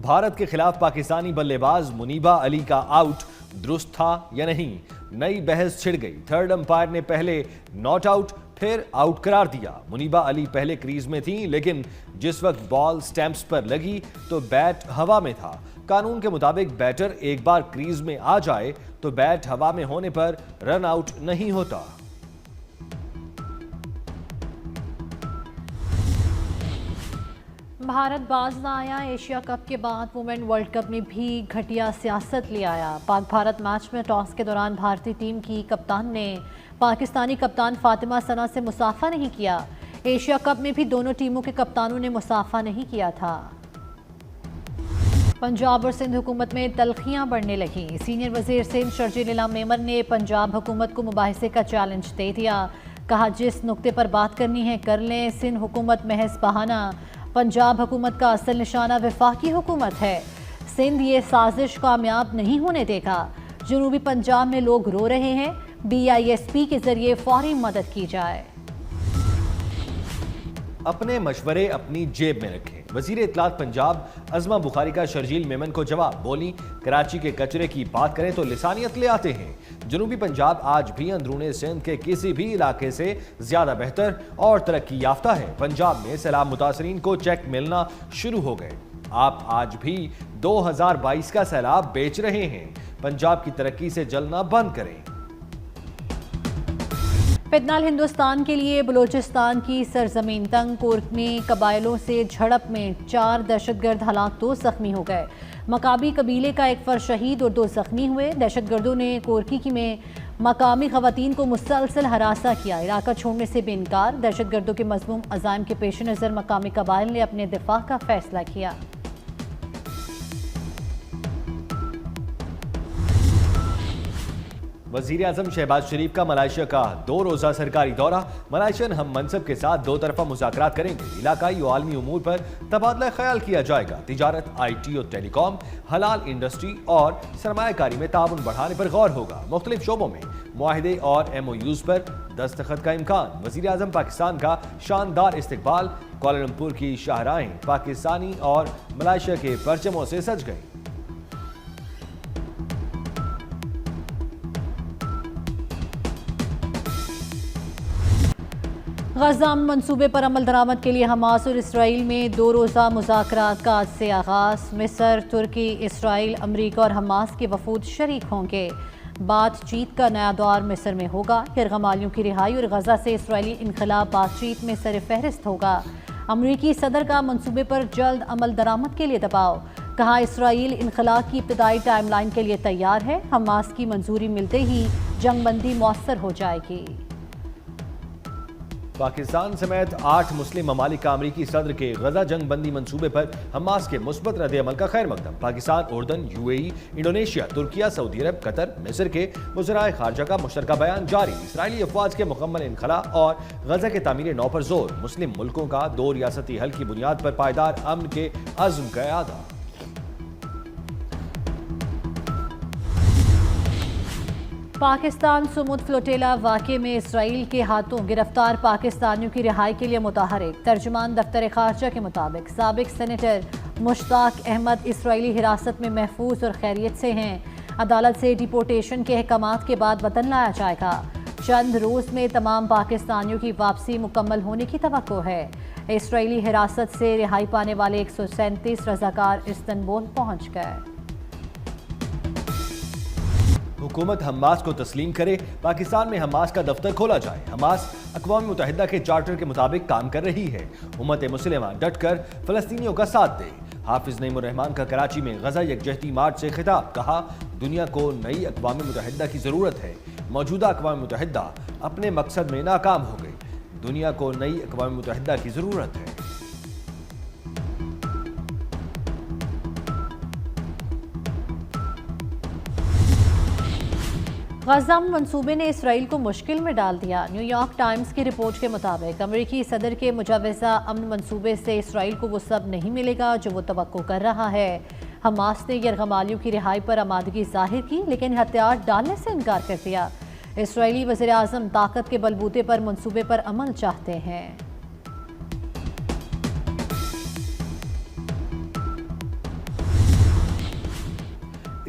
بھارت کے خلاف پاکستانی بلے باز منیبہ علی کا آؤٹ درست تھا یا نہیں؟ نئی بحث چھڑ گئی۔ تھرڈ امپائر نے پہلے ناٹ آؤٹ پھر آؤٹ قرار دیا۔ منیبہ علی پہلے کریز میں تھیں، لیکن جس وقت بال سٹیمپس پر لگی تو بیٹ ہوا میں تھا۔ قانون کے مطابق بیٹر ایک بار کریز میں آ جائے تو بیٹ ہوا میں ہونے پر رن آؤٹ نہیں ہوتا۔ بھارت باز نہ آیا۔ ایشیا کپ کے بعد وومن ورلڈ کپ میں بھی گھٹیا سیاست لے آیا۔ پاک بھارت میچ میں ٹاس کے دوران بھارتی ٹیم کی کپتان نے پاکستانی کپتان فاطمہ ثنا سے مصافحہ نہیں کیا۔ ایشیا کپ میں بھی دونوں ٹیموں کے کپتانوں نے مصافحہ نہیں کیا تھا۔ پنجاب اور سندھ حکومت میں تلخیاں بڑھنے لگیں۔ سینئر وزیر سندھ شرجیل اعلی میمن نے پنجاب حکومت کو مباحثے کا چیلنج دے دیا۔ کہا جس نقطے پر بات کرنی ہے کر لیں، سندھ حکومت محض بہانہ۔ پنجاب حکومت کا اصل نشانہ وفاقی حکومت ہے۔ سندھ یہ سازش کامیاب نہیں ہونے دے گا۔ جنوبی پنجاب میں لوگ رو رہے ہیں، BISP کے ذریعے فوری مدد کی جائے۔ اپنے مشورے اپنی جیب میں رکھیں۔ وزیر اطلاعات پنجاب عظمہ بخاری کا شرجیل میمن کو جواب۔ بولی کراچی کے کچرے کی بات کریں تو لسانیت لے آتے ہیں۔ جنوبی پنجاب آج بھی اندرون سندھ کے کسی بھی علاقے سے زیادہ بہتر اور ترقی یافتہ ہے۔ پنجاب میں سیلاب متاثرین کو چیک ملنا شروع ہو گئے۔ آپ آج بھی 2022 کا سیلاب بیچ رہے ہیں۔ پنجاب کی ترقی سے جلنا بند کریں۔ فٹنال ہندوستان کے لیے بلوچستان کی سرزمین تنگ۔ کورک میں قبائلوں سے جھڑپ میں 4 دہشت گرد ہلاک، 2 زخمی ہو گئے۔ مقابی قبیلے کا 1 فرد شہید اور 2 زخمی ہوئے۔ دہشت گردوں نے کورکی میں مقامی خواتین کو مسلسل ہراساں کیا، علاقہ چھوڑنے سے بے انکار۔ دہشت گردوں کے مذموم عزائم کے پیش نظر مقامی قبائل نے اپنے دفاع کا فیصلہ کیا۔ وزیر اعظم شہباز شریف کا ملائیشیا کا 2 روزہ سرکاری دورہ۔ ملائیشین ہم منصب کے ساتھ 2 طرفہ مذاکرات کریں گے۔ علاقائی و عالمی امور پر تبادلہ خیال کیا جائے گا۔ تجارت، IT اور ٹیلی کام، حلال انڈسٹری اور سرمایہ کاری میں تعاون بڑھانے پر غور ہوگا۔ مختلف شعبوں میں معاہدے اور MOUs پر دستخط کا امکان۔ وزیر اعظم پاکستان کا شاندار استقبال۔ کوالالمپور کی شاہراہیں پاکستانی اور ملائیشیا کے پرچموں سے سج گئیں۔ غزہ منصوبے پر عمل درآمد کے لیے حماس اور اسرائیل میں 2 روزہ مذاکرات کا آج سے آغاز۔ مصر، ترکی، اسرائیل، امریکہ اور حماس کے وفود شریک ہوں گے۔ بات چیت کا نیا دور مصر میں ہوگا۔ یرغمالیوں کی رہائی اور غزہ سے اسرائیلی انخلا بات چیت میں سر فہرست ہوگا۔ امریکی صدر کا منصوبے پر جلد عمل درآمد کے لیے دباؤ۔ کہا اسرائیل انخلا کی ابتدائی ٹائم لائن کے لیے تیار ہے۔ حماس کی منظوری ملتے ہی جنگ بندی مؤثر ہو جائے گی۔ پاکستان سمیت 8 مسلم ممالک کا امریکی صدر کے غزہ جنگ بندی منصوبے پر حماس کے مثبت رد عمل کا خیر مقدم۔ پاکستان، اردن، UAE، انڈونیشیا، ترکیہ، سعودی عرب، قطر، مصر کے وزرائے خارجہ کا مشترکہ بیان جاری۔ اسرائیلی افواج کے مکمل انخلا اور غزہ کے تعمیر نو پر زور۔ مسلم ملکوں کا 2 ریاستی حل کی بنیاد پر پائیدار امن کے عزم کا اعادہ۔ پاکستان سمود فلوٹیلا واقعے میں اسرائیل کے ہاتھوں گرفتار پاکستانیوں کی رہائی کے لیے متحرک۔ ترجمان دفتر خارجہ کے مطابق سابق سینیٹر مشتاق احمد اسرائیلی حراست میں محفوظ اور خیریت سے ہیں۔ عدالت سے ڈیپورٹیشن کے احکامات کے بعد وطن لایا جائے گا۔ چند روز میں تمام پاکستانیوں کی واپسی مکمل ہونے کی توقع ہے۔ اسرائیلی حراست سے رہائی پانے والے 137 رضاکار استنبول پہنچ گئے۔ حکومت حماس کو تسلیم کرے، پاکستان میں حماس کا دفتر کھولا جائے۔ حماس اقوام متحدہ کے چارٹر کے مطابق کام کر رہی ہے۔ امت مسلمہ ڈٹ کر فلسطینیوں کا ساتھ دے۔ حافظ نعیم الرحمان کا کراچی میں غزہ یکجہتی مارچ سے خطاب۔ کہا دنیا کو نئی اقوام متحدہ کی ضرورت ہے۔ موجودہ اقوام متحدہ اپنے مقصد میں ناکام ہو گئی۔ دنیا کو نئی اقوام متحدہ کی ضرورت ہے۔ غزہ منصوبے نے اسرائیل کو مشکل میں ڈال دیا۔ نیو یارک ٹائمز کی رپورٹ کے مطابق امریکی صدر کے مجوزہ امن منصوبے سے اسرائیل کو وہ سب نہیں ملے گا جو وہ توقع کر رہا ہے۔ حماس نے یرغمالیوں کی رہائی پر آمادگی ظاہر کی، لیکن ہتھیار ڈالنے سے انکار کر دیا۔ اسرائیلی وزیر اعظم طاقت کے بلبوتے پر منصوبے پر عمل چاہتے ہیں۔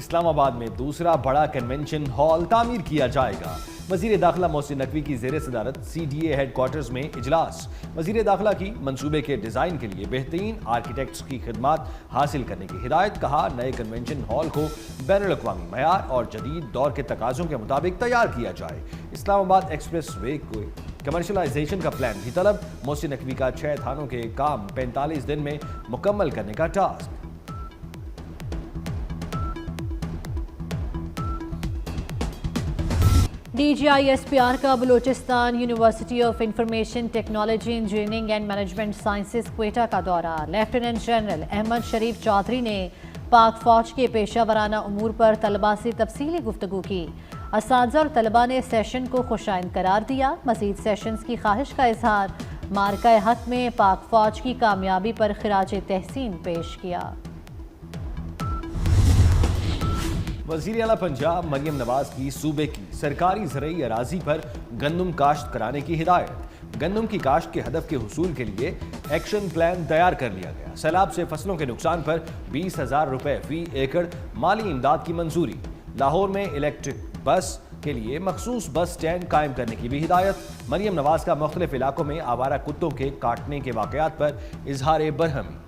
اسلام آباد میں دوسرا بڑا کنونشن ہال تعمیر کیا جائے گا۔ وزیر داخلہ محسن نقوی کی زیر صدارت CDA ہیڈ کوارٹرز میں اجلاس۔ وزیر داخلہ کی منصوبے کے ڈیزائن کے لیے بہترین آرکیٹیکٹس کی خدمات حاصل کرنے کی ہدایت۔ کہا نئے کنونشن ہال کو بین الاقوامی معیار اور جدید دور کے تقاضوں کے مطابق تیار کیا جائے۔ اسلام آباد ایکسپریس وے کو کمرشلائزیشن کا پلان بھی طلب۔ محسن نقوی کا 6 تھانوں کے کام 45 دن میں مکمل کرنے کا ٹاسک۔ DGISPR کا Balochistan university of information technology engineering and management sciences Quetta کا دورہ۔ لیفٹیننٹ جنرل احمد شریف چودھری نے پاک فوج کے پیشہ ورانہ امور پر طلباء سے تفصیلی گفتگو کی۔ اساتذہ اور طلباء نے سیشن کو خوشائند قرار دیا۔ مزید سیشنز کی خواہش کا اظہار۔ مارکہ حق میں پاک فوج کی کامیابی پر خراج تحسین پیش کیا۔ وزیر اعلیٰ پنجاب مریم نواز کی صوبے کی سرکاری زرعی اراضی پر گندم کاشت کرانے کی ہدایت۔ گندم کی کاشت کے ہدف کے حصول کے لیے ایکشن پلان تیار کر لیا گیا۔ سیلاب سے فصلوں کے نقصان پر 20,000 روپے فی ایکڑ مالی امداد کی منظوری۔ لاہور میں الیکٹرک بس کے لیے مخصوص بس سٹینڈ قائم کرنے کی بھی ہدایت۔ مریم نواز کا مختلف علاقوں میں آوارہ کتوں کے کاٹنے کے واقعات پر اظہار برہمی۔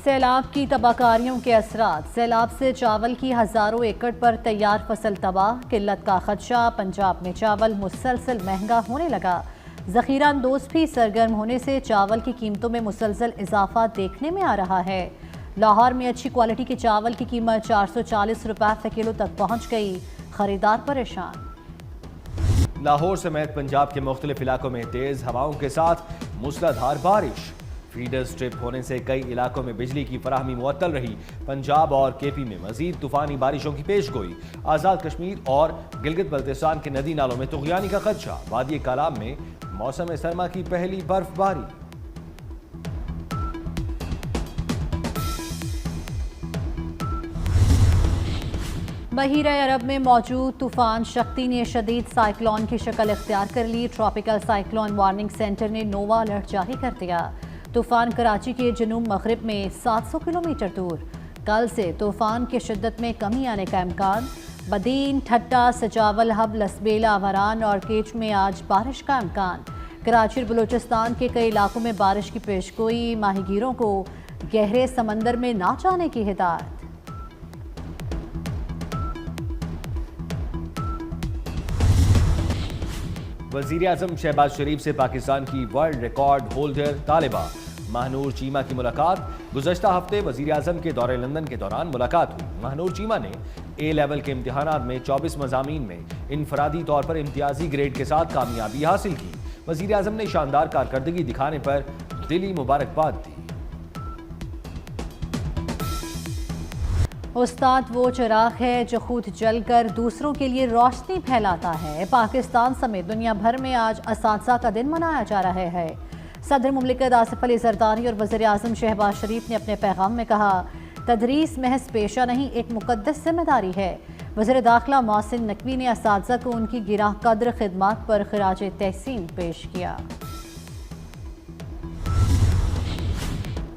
سیلاب کی تباہ کاریوں کے اثرات۔ سیلاب سے چاول کی ہزاروں ایکڑ پر تیار فصل تباہ۔ قلت کا خدشہ۔ پنجاب میں چاول مسلسل مہنگا ہونے لگا۔ ذخیرہ اندوز بھی سرگرم ہونے سے چاول کی قیمتوں میں مسلسل اضافہ دیکھنے میں آ رہا ہے۔ لاہور میں اچھی کوالٹی کے چاول کی قیمت 440 روپے فی کلو تک پہنچ گئی۔ خریدار پریشان۔ لاہور سمیت پنجاب کے مختلف علاقوں میں تیز ہواؤں کے ساتھ موسلادھار بارش۔ فیڈر سٹرپ ہونے سے کئی علاقوں میں بجلی کی فراہمی معطل رہی۔ پنجاب اور KP میں مزید طوفانی بارشوں کی پیش گوئی۔ آزاد کشمیر اور گلگت بلتستان کے ندی نالوں میں طغیانی کا خدشہ۔ وادی کالام میں موسم سرما کی پہلی برف باری۔ بحیرہ عرب میں موجود طوفان شکتی نے شدید سائیکلون کی شکل اختیار کر لی۔ ٹراپیکل سائیکلون وارننگ سینٹر نے نووا الرٹ جاری کر دیا۔ طوفان کراچی کے جنوب مغرب میں 700 کلومیٹر دور۔ کل سے طوفان کی شدت میں کمی آنے کا امکان۔ بدین، ٹھٹا، سجاول ہب، لسبیلا، وران اور کیچ میں آج بارش کا امکان۔ کراچی اور بلوچستان کے کئی علاقوں میں بارش کی پیش گوئی۔ ماہی گیروں کو گہرے سمندر میں نہ جانے کی ہدایت۔ وزیر اعظم شہباز شریف سے پاکستان کی ورلڈ ریکارڈ ہولڈر طالبہ ماہنور چیمہ کی ملاقات۔ گزشتہ ہفتے وزیر اعظم کے دورے لندن کے دوران ملاقات ہوئی۔ ماہنور چیمہ نے A لیول کے امتحانات میں 24 مضامین میں انفرادی طور پر امتیازی گریڈ کے ساتھ کامیابی حاصل کی۔ وزیر اعظم نے شاندار کارکردگی دکھانے پر دلی مبارکباد دی۔ استاد وہ چراغ ہے جو خود جل کر دوسروں کے لیے روشنی پھیلاتا ہے۔ پاکستان سمیت دنیا بھر میں آج اساتذہ کا دن منایا جا رہا ہے۔ صدر مملکت آصف علی زرداری اور وزیر اعظم شہباز شریف نے اپنے پیغام میں کہا، تدریس محض پیشہ نہیں، ایک مقدس ذمہ داری ہے۔ وزیر داخلہ محسن نقوی نے اساتذہ کو ان کی گراں قدر خدمات پر خراج تحسین پیش کیا۔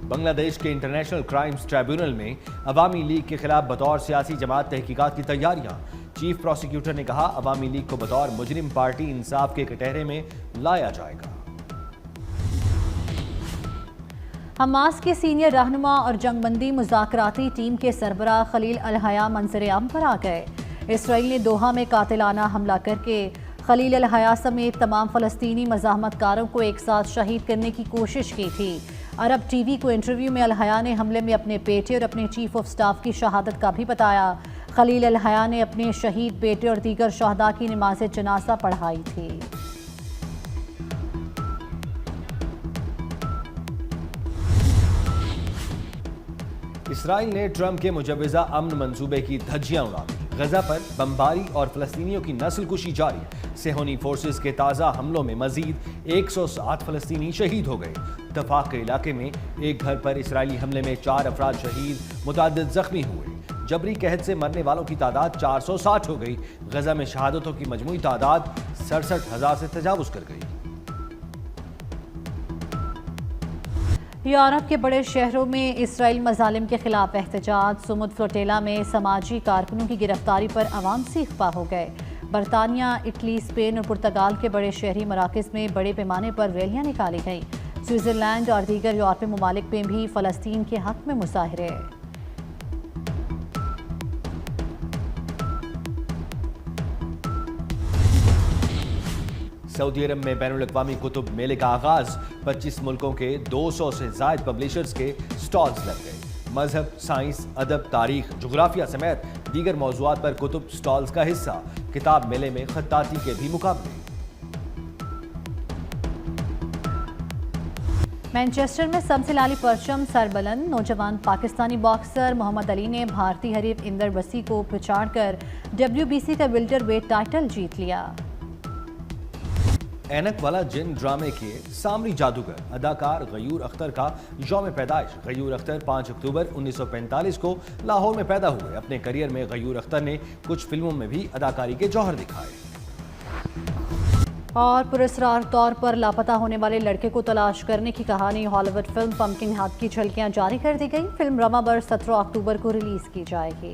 بنگلہ دیش کے انٹرنیشنل کرائمز ٹریبیونل میں عوامی لیگ کے خلاف بطور سیاسی جماعت تحقیقات کی تیاریاں۔ چیف پروسیکیوٹر نے کہا، عوامی لیگ کو بطور مجرم پارٹی انصاف کے کٹہرے میں لایا جائے گا۔ حماس کے سینئر رہنما اور جنگ بندی مذاکراتی ٹیم کے سربراہ خلیل الحیا منظر عام پر آ گئے۔ اسرائیل نے دوحہ میں قاتلانہ حملہ کر کے خلیل الحیا سمیت تمام فلسطینی مزاحمت کاروں کو ایک ساتھ شہید کرنے کی کوشش کی تھی۔ عرب ٹی وی کو انٹرویو میں الحیا نے حملے میں اپنے بیٹے اور اپنے چیف آف سٹاف کی شہادت کا بھی بتایا۔ خلیل الحیا نے اپنے شہید بیٹے اور دیگر شہداء کی نماز جنازہ پڑھائی تھی۔ اسرائیل نے ٹرمپ کے مجوزہ امن منصوبے کی دھجیاں اڑا دی۔ غزہ پر بمباری اور فلسطینیوں کی نسل کشی جاری۔ صہیونی فورسز کے تازہ حملوں میں مزید 107 فلسطینی شہید ہو گئے۔ تفاق کے علاقے میں ایک گھر پر اسرائیلی حملے میں 4 افراد شہید، متعدد زخمی ہوئے۔ جبری قحط سے مرنے والوں کی تعداد 460 ہو گئی۔ غزہ میں شہادتوں کی مجموعی تعداد 67,000 سے تجاوز کر گئی۔ یورپ کے بڑے شہروں میں اسرائیل مظالم کے خلاف احتجاج، سمود فلوٹیلا میں سماجی کارکنوں کی گرفتاری پر عوام سیخ پا ہو گئے۔ برطانیہ، اٹلی، اسپین اور پرتگال کے بڑے شہری مراکز میں بڑے پیمانے پر ریلیاں نکالی گئیں۔ سوئٹزرلینڈ اور دیگر یورپی ممالک میں بھی فلسطین کے حق میں مظاہرے۔ سعودی عرب میں بین الاقوامی کتب میلے کا آغاز، 25 ملکوں کے 200 سے زائد پبلیشرز کے سٹالز لگ گئے۔ مذہب، سائنس، ادب، تاریخ، جغرافیہ سمیت دیگر موضوعات پر کتب سٹالز کا حصہ۔ کتاب میلے میں خطاطی کے بھی مقابلے۔ مینچسٹر میں سمسلالی پرچم سربلند، نوجوان پاکستانی باکسر محمد علی نے بھارتی حریف اندر وسیع کو پچاڑ کر WBC کا ویلٹر ویٹ ٹائٹل جیت لیا۔ اینک والا جن ڈرامے کے سامری جادوگر اداکار غیور اختر کا یوم پیدائش۔ غیور اختر 5 اکتوبر 1945 کو لاہور میں پیدا ہوئے۔ اپنے کریئر میں غیور اختر نے کچھ فلموں میں بھی اداکاری کے جوہر دکھائے۔ اور پراسرار طور پر لاپتہ ہونے والے لڑکے کو تلاش کرنے کی کہانی ہالی ووڈ فلم پمپکن ہاتھ کی جھلکیاں جاری کر دی گئی۔ فلم رواں برس 17 اکتوبر کو ریلیز کی جائے گی۔